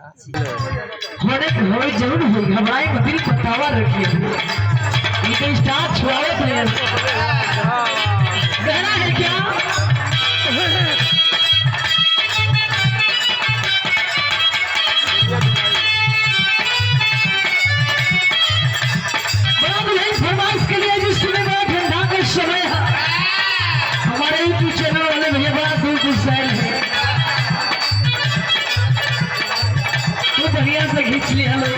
होने होए जरूर हो घबराए मत दिल पर तावा रखिए ये स्टार छुआवे थे कहना है क्या बड़ा बुलाई फरमाइश के लिए जो सुने बड़ा ठंडा का समय है हमारे यूट्यूब चैनल वाले भैया बड़ा दूर से आए हैं बढ़िया से खींच लिया लोग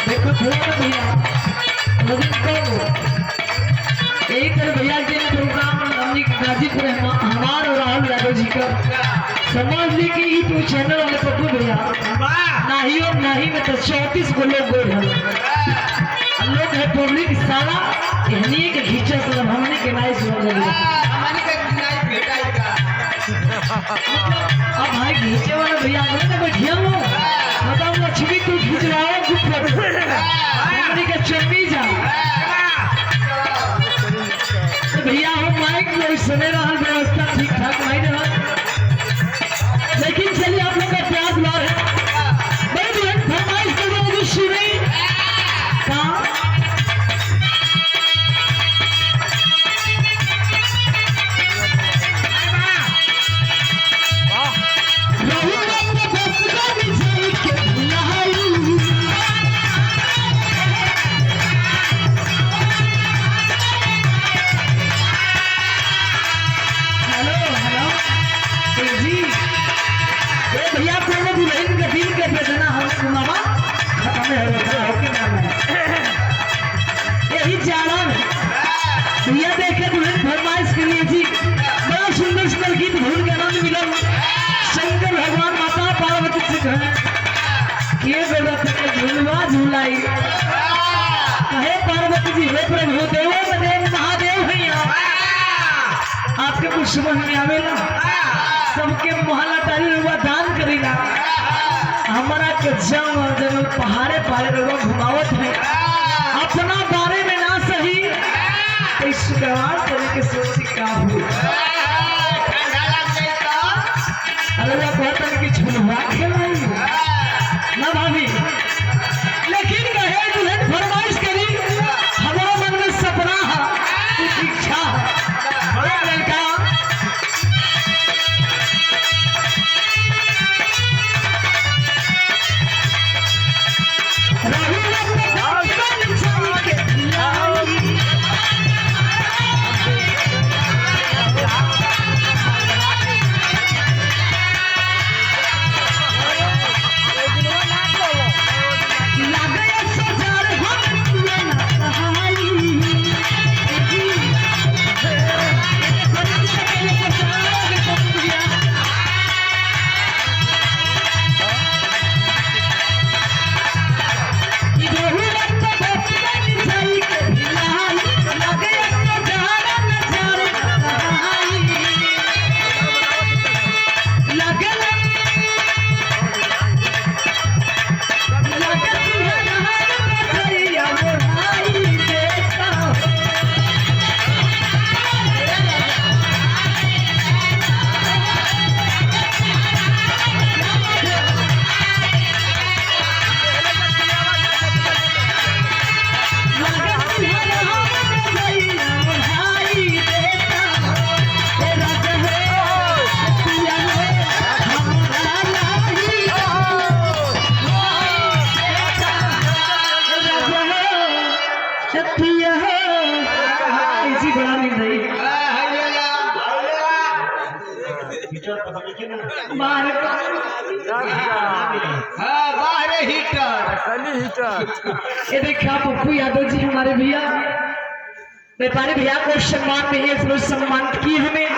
देखो थोड़ा भैया यही तरह भैया के प्रोग्राम हमने गाजीपुर हमार और राहुल यादव जी का समझ ली कि ये तो चैनल वाले पप्पू भैया नहीं और नहीं में तो 34 को लोग गोल है लोग है पब्लिक सारा यही के खींचा सब हमने के नाइस समझ लिया अब भाई खींचे वाला भैया ना बैठिया हो बताओ लक्ष्मी तू खींच रहा है गुप्त का चम्मी जा तो भैया हो माइक में समय रहा व्यवस्था ठीक ठाक नहीं रहा लेकिन चलिए आप लोग का प्यास ला है बड़ी फरमाइश कर रहे हैं सुनी कहाँ भैया को दुल्हन के दिल के बेदना हम सुनावा खत्म है यही जाना भैया देखे दुल्हन फरमाइश के लिए जी बड़ा सुंदर सुंदर गीत भूल के आनंद मिला शंकर भगवान माता पार्वती से कहे के बेटा के झूलवा झूलाई कहे पार्वती जी हे प्रभु देवो देव महादेव भैया आपके कुछ समझ में आवेला सबके मोहल्ला टाली रुआ दान करेगा हमारा के जब पहाड़े पहाड़े रुआ घुमावत है अपना बारे में ना सही इस शुक्रवार करे के सोची का हो अरे वो कहता है कि झुलवा खेलाई ना भाभी लेकिन कहे दुल्हन फरमाइश करी हमारा मन में सपना है कुछ इच्छा है बड़ा लड़का ये देखा पप्पू यादव जी हमारे भैया व्यापारी भैया को सम्मान नहीं है सम्मान किए हमें